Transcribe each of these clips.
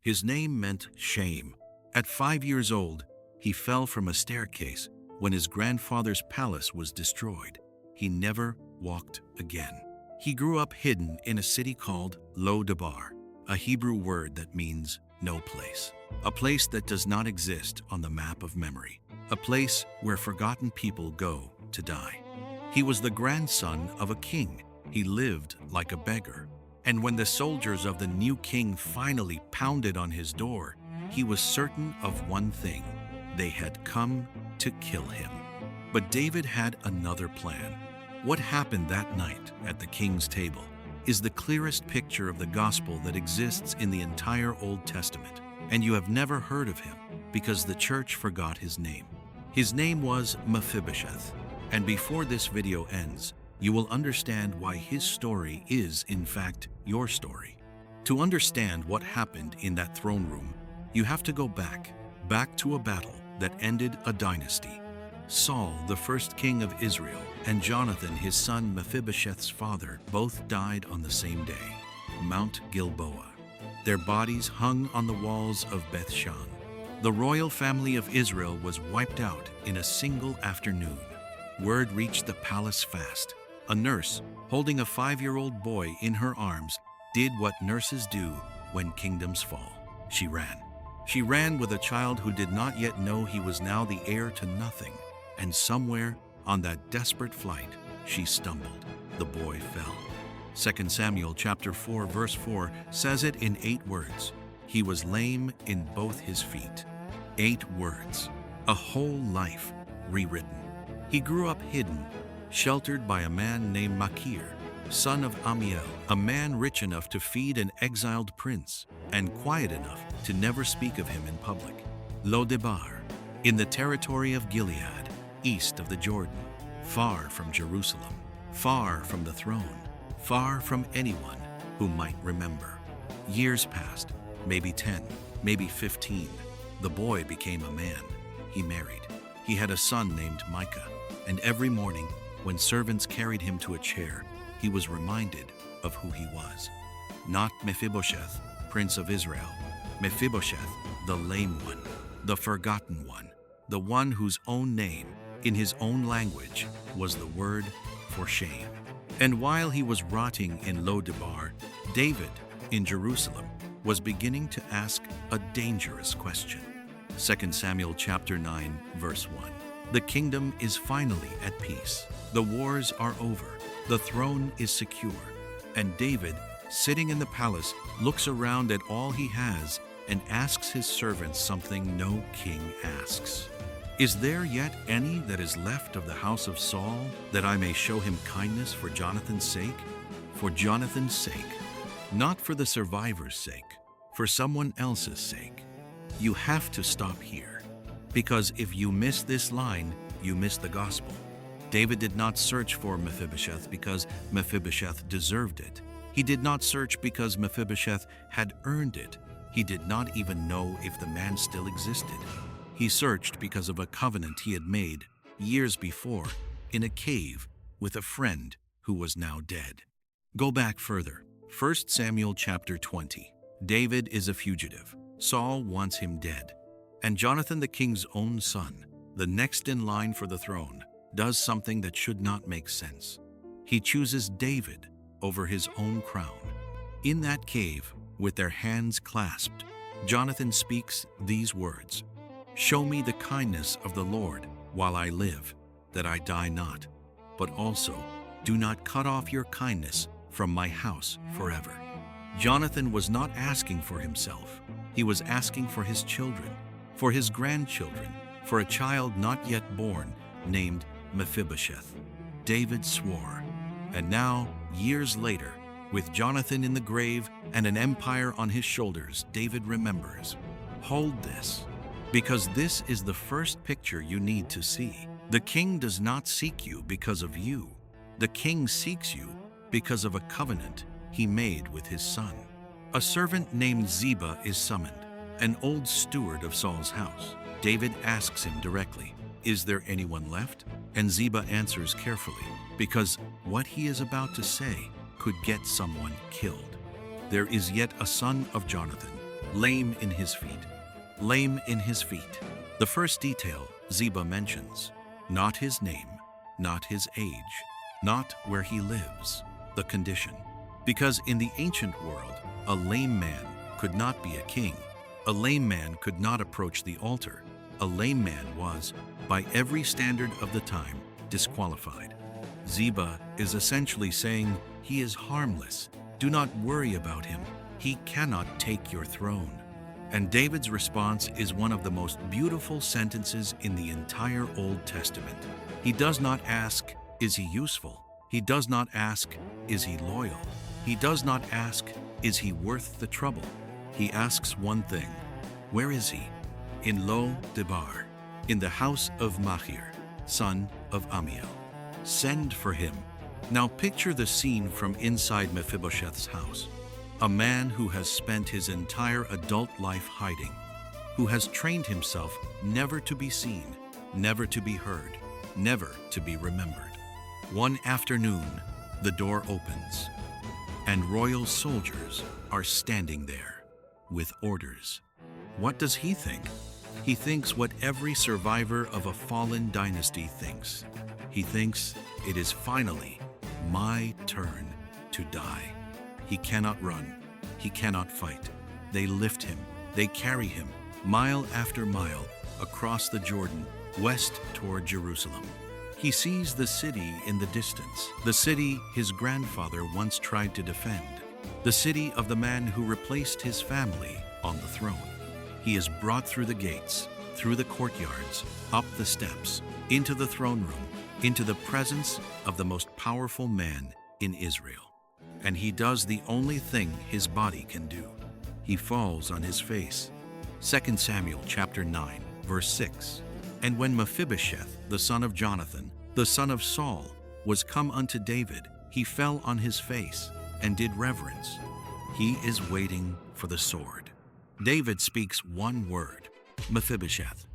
His name meant shame. At 5 years old, he fell from a staircase when his grandfather's palace was destroyed. He never walked again. He grew up hidden in a city called Lo-debar, a Hebrew word that means no place. A place that does not exist on the map of memory. A place where forgotten people go to die. He was the grandson of a king. He lived like a beggar. And when the soldiers of the new king finally pounded on his door, he was certain of one thing: they had come to kill him. But David had another plan. What happened that night at the king's table is the clearest picture of the gospel that exists in the entire Old Testament. And you have never heard of him because the church forgot his name. His name was Mephibosheth. And before this video ends, you will understand why his story is, in fact, your story. To understand what happened in that throne room, you have to go back to a battle that ended a dynasty. Saul, the first king of Israel, and Jonathan, his son Mephibosheth's father, both died on the same day, Mount Gilboa. Their bodies hung on the walls of Beth-shan. The royal family of Israel was wiped out in a single afternoon. Word reached the palace fast. A nurse, holding a 5-year-old boy in her arms, did what nurses do when kingdoms fall. She ran. She ran with a child who did not yet know he was now the heir to nothing. And somewhere on that desperate flight, she stumbled. The boy fell. 2 Samuel chapter 4 verse 4 says it in 8 words. He was lame in both his feet. 8 words. A whole life rewritten. He grew up hidden, sheltered by a man named Machir, son of Amiel, a man rich enough to feed an exiled prince, and quiet enough to never speak of him in public. Lo-debar, in the territory of Gilead, east of the Jordan, far from Jerusalem, far from the throne, far from anyone who might remember. Years passed, maybe 10, maybe 15. The boy became a man. He married. He had a son named Micah, and every morning, when servants carried him to a chair, he was reminded of who he was. Not Mephibosheth, prince of Israel. Mephibosheth, the lame one, the forgotten one, the one whose own name, in his own language, was the word for shame. And while he was rotting in Lo-debar, David, in Jerusalem, was beginning to ask a dangerous question. 2 Samuel chapter 9, verse 1. The kingdom is finally at peace. The wars are over. The throne is secure. And David, sitting in the palace, looks around at all he has and asks his servants something no king asks. Is there yet any that is left of the house of Saul, that I may show him kindness for Jonathan's sake? For Jonathan's sake, not for the survivor's sake, for someone else's sake. You have to stop here, because if you miss this line, you miss the gospel. David did not search for Mephibosheth because Mephibosheth deserved it. He did not search because Mephibosheth had earned it. He did not even know if the man still existed. He searched because of a covenant he had made years before in a cave with a friend who was now dead. Go back further. 1 Samuel chapter 20. David is a fugitive. Saul wants him dead. And Jonathan, the king's own son, the next in line for the throne, does something that should not make sense. He chooses David over his own crown. In that cave, with their hands clasped, Jonathan speaks these words: "Show me the kindness of the Lord while I live, that I die not. But also, do not cut off your kindness from my house forever." Jonathan was not asking for himself. He was asking for his children, for his grandchildren, for a child not yet born named Mephibosheth. David swore. And now, years later, with Jonathan in the grave and an empire on his shoulders, David remembers. Hold this, because this is the first picture you need to see. The king does not seek you because of you. The king seeks you because of a covenant he made with his son. A servant named Ziba is summoned, an old steward of Saul's house. David asks him directly, "Is there anyone left?" And Ziba answers carefully, because what he is about to say could get someone killed. "There is yet a son of Jonathan, lame in his feet. Lame in his feet. The first detail Ziba mentions, not his name, not his age, not where he lives, the condition. Because in the ancient world, a lame man could not be a king. A lame man could not approach the altar. A lame man was, by every standard of the time, disqualified. Ziba is essentially saying he is harmless. Do not worry about him. He cannot take your throne. And David's response is one of the most beautiful sentences in the entire Old Testament. He does not ask, is he useful? He does not ask, is he loyal? He does not ask, is he worth the trouble? He asks one thing, where is he? In Lo-debar, in the house of Machir, son of Ammiel. Send for him. Now picture the scene from inside Mephibosheth's house. A man who has spent his entire adult life hiding, who has trained himself never to be seen, never to be heard, never to be remembered. One afternoon, the door opens, and royal soldiers are standing there with orders. What does he think? He thinks what every survivor of a fallen dynasty thinks. He thinks it is finally my turn to die. He cannot run. He cannot fight. They lift him. They carry him mile after mile across the Jordan, west toward Jerusalem. He sees the city in the distance, the city his grandfather once tried to defend, the city of the man who replaced his family on the throne. He is brought through the gates, through the courtyards, up the steps, into the throne room, into the presence of the most powerful man in Israel. And he does the only thing his body can do. He falls on his face. 2 Samuel chapter 9, verse 6. And when Mephibosheth, the son of Jonathan, the son of Saul, was come unto David, he fell on his face and did reverence. He is waiting for the sword. David speaks one word, Mephibosheth.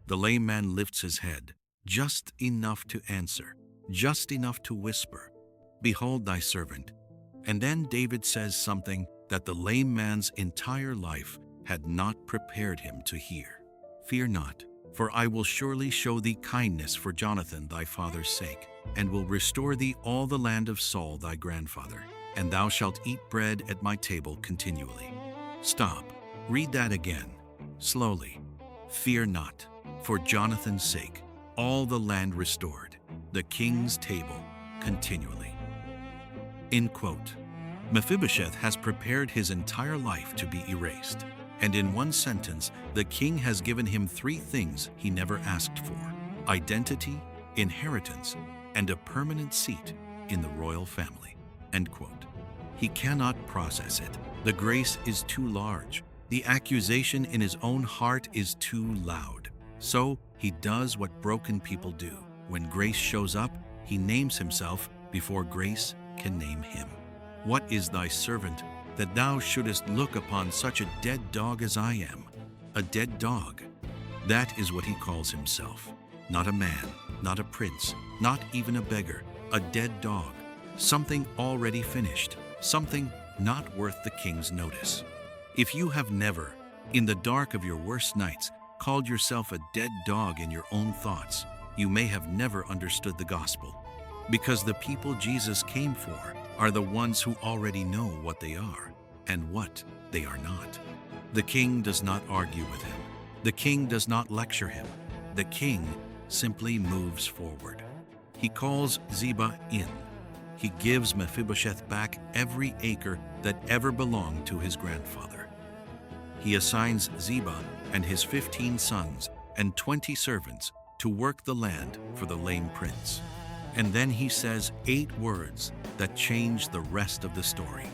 The lame man lifts his head, just enough to answer, just enough to whisper, behold thy servant. And then David says something that the lame man's entire life had not prepared him to hear. Fear not, for I will surely show thee kindness for Jonathan thy father's sake, and will restore thee all the land of Saul thy grandfather, and thou shalt eat bread at my table continually. Stop. Read that again, slowly. Fear not, for Jonathan's sake, all the land restored, the king's table continually. End quote. Mephibosheth has prepared his entire life to be erased, and in one sentence, the king has given him three things he never asked for: identity, inheritance, and a permanent seat in the royal family. End quote. He cannot process it. The grace is too large. The accusation in his own heart is too loud. So he does what broken people do. When grace shows up, he names himself before grace can name him. What is thy servant, that thou shouldest look upon such a dead dog as I am? A dead dog. That is what he calls himself. Not a man, not a prince, not even a beggar. A dead dog. Something already finished. Something not worth the king's notice. If you have never, in the dark of your worst nights, called yourself a dead dog in your own thoughts, you may have never understood the gospel. Because the people Jesus came for are the ones who already know what they are and what they are not. The king does not argue with him. The king does not lecture him. The king simply moves forward. He calls Ziba in. He gives Mephibosheth back every acre that ever belonged to his grandfather. He assigns Ziba and his 15 sons and 20 servants to work the land for the lame prince. And then he says 8 words that change the rest of the story.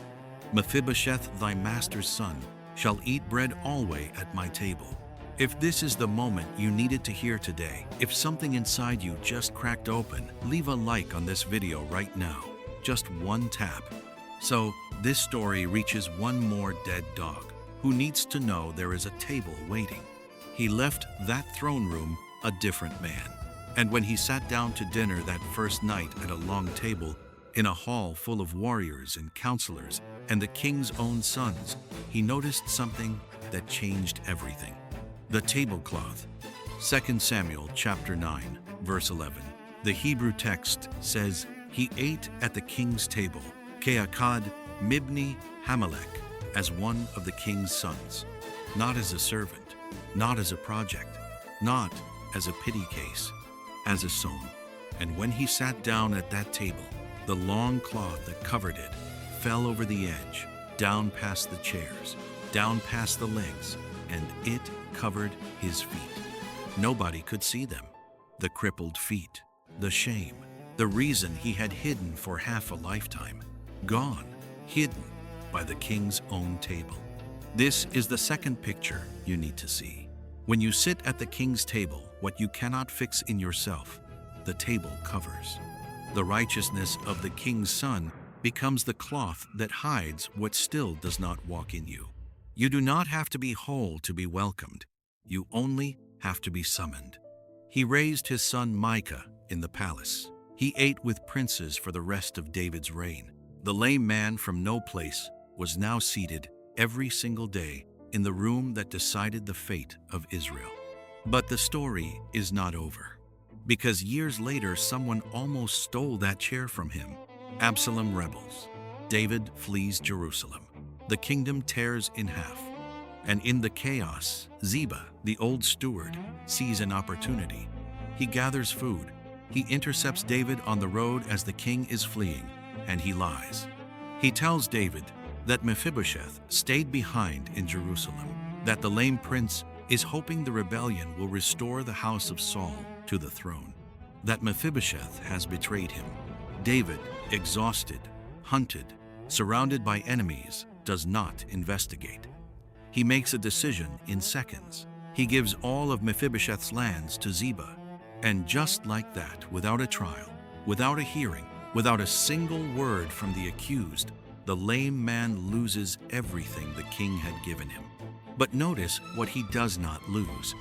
Mephibosheth, thy master's son, shall eat bread alway at my table. If this is the moment you needed to hear today, if something inside you just cracked open, leave a like on this video right now. Just one tap. So this story reaches one more dead dog who needs to know there is a table waiting. He left that throne room a different man. And when he sat down to dinner that first night at a long table, in a hall full of warriors and counselors and the king's own sons, he noticed something that changed everything. The tablecloth. 2 Samuel chapter 9, verse 11. The Hebrew text says, "He ate at the king's table, Keakad Mibni Hamelech, as one of the king's sons, not as a servant, not as a project, not as a pity case, as a son. And when he sat down at that table, the long cloth that covered it fell over the edge, down past the chairs, down past the legs, and it covered his feet. Nobody could see them. The crippled feet, the shame, the reason he had hidden for half a lifetime, gone, hidden by the king's own table." This is the second picture you need to see. When you sit at the king's table, what you cannot fix in yourself, the table covers. The righteousness of the king's son becomes the cloth that hides what still does not walk in you. You do not have to be whole to be welcomed. You only have to be summoned. He raised his son Micah in the palace. He ate with princes for the rest of David's reign. The lame man from no place was now seated every single day in the room that decided the fate of Israel. But the story is not over, because years later someone almost stole that chair from him. Absalom rebels. David flees Jerusalem. The kingdom tears in half. And in the chaos, Ziba, the old steward, sees an opportunity. He gathers food. He intercepts David on the road as the king is fleeing, and he lies. He tells David that Mephibosheth stayed behind in Jerusalem, that the lame prince is hoping the rebellion will restore the house of Saul to the throne, that Mephibosheth has betrayed him. David, exhausted, hunted, surrounded by enemies, does not investigate. He makes a decision in seconds. He gives all of Mephibosheth's lands to Ziba. And just like that, without a trial, without a hearing, without a single word from the accused, the lame man loses everything the king had given him. But notice what he does not lose: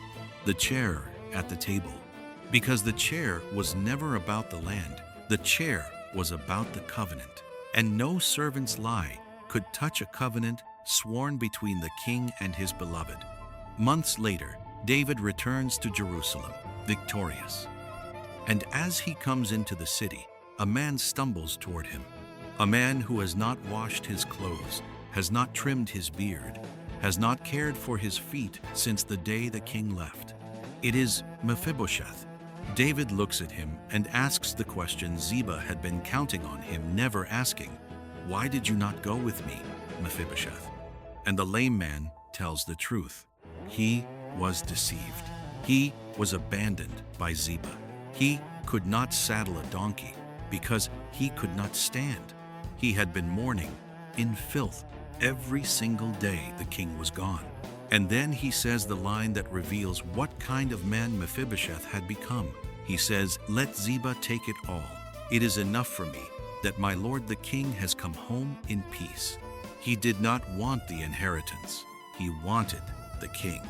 the chair at the table. Because the chair was never about the land. The chair was about the covenant. And no servant's lie could touch a covenant sworn between the king and his beloved. Months later, David returns to Jerusalem, victorious. And as he comes into the city, a man stumbles toward him. A man who has not washed his clothes, has not trimmed his beard, has not cared for his feet since the day the king left. It is Mephibosheth. David looks at him and asks the question Ziba had been counting on him never asking: "Why did you not go with me, Mephibosheth?" And the lame man tells the truth. He was deceived. He was abandoned by Ziba. He could not saddle a donkey because he could not stand. He had been mourning in filth every single day the king was gone. And then he says the line that reveals what kind of man Mephibosheth had become. He says, "Let Ziba take it all. It is enough for me that my lord the king has come home in peace." He did not want the inheritance. He wanted the king.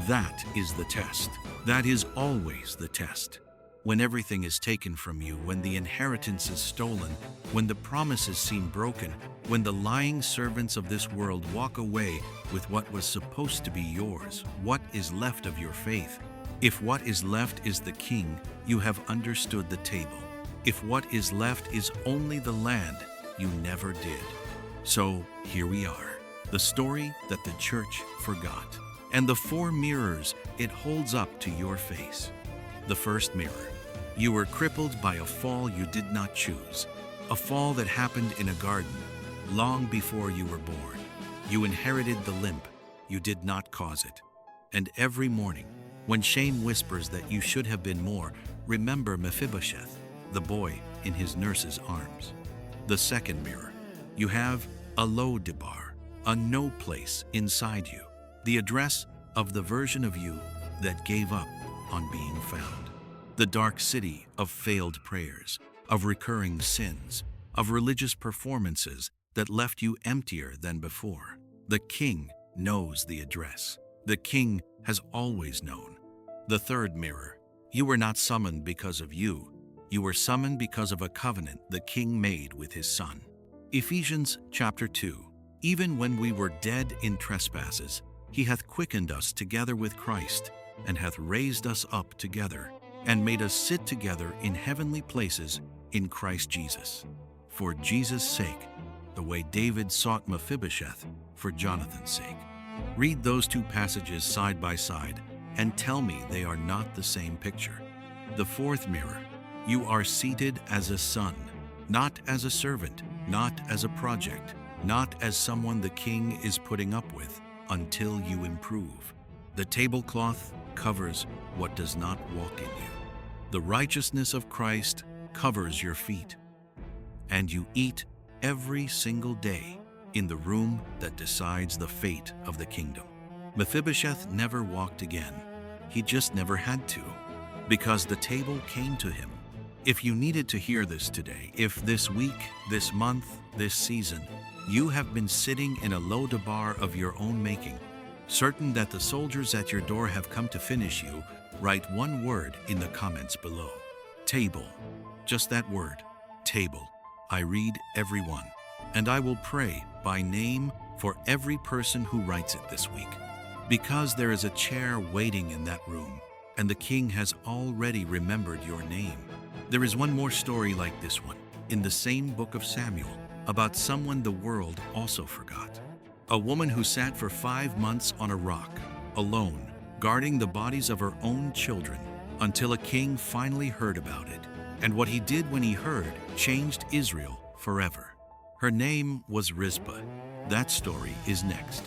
That is the test. That is always the test. When everything is taken from you, when the inheritance is stolen, when the promises seem broken, when the lying servants of this world walk away with what was supposed to be yours, what is left of your faith? If what is left is the king, you have understood the table. If what is left is only the land, you never did. So here we are, the story that the church forgot, and the 4 mirrors it holds up to your face. The first mirror: you were crippled by a fall you did not choose, a fall that happened in a garden long before you were born. You inherited the limp, you did not cause it. And every morning, when shame whispers that you should have been more, remember Mephibosheth, the boy in his nurse's arms. The second mirror: you have a Lo-debar, a no place inside you, the address of the version of you that gave up on being found. The dark city of failed prayers, of recurring sins, of religious performances that left you emptier than before. The king knows the address. The king has always known. The third mirror: you were not summoned because of you. You were summoned because of a covenant the king made with his son. Ephesians chapter 2. Even when we were dead in trespasses, He hath quickened us together with Christ, and hath raised us up together, and made us sit together in heavenly places in Christ Jesus. For Jesus' sake, the way David sought Mephibosheth for Jonathan's sake. Read those two passages side by side, and tell me they are not the same picture. The fourth mirror, you are seated as a son, not as a servant, not as a project, not as someone the king is putting up with, until you improve. The tablecloth covers what does not walk in you. The righteousness of Christ covers your feet. And you eat every single day in the room that decides the fate of the kingdom. Mephibosheth never walked again. He just never had to, because the table came to him. If you needed to hear this today, if this week, this month, this season, you have been sitting in a Lo-debar of your own making, certain that the soldiers at your door have come to finish you, write one word in the comments below. Table. Just that word, table. I read every one, and I will pray by name for every person who writes it this week, because there is a chair waiting in that room, and the king has already remembered your name. There is one more story like this one, in the same book of Samuel, about someone the world also forgot. A woman who sat for 5 months on a rock, alone, guarding the bodies of her own children, until a king finally heard about it. And what he did when he heard changed Israel forever. Her name was Rizpah. That story is next.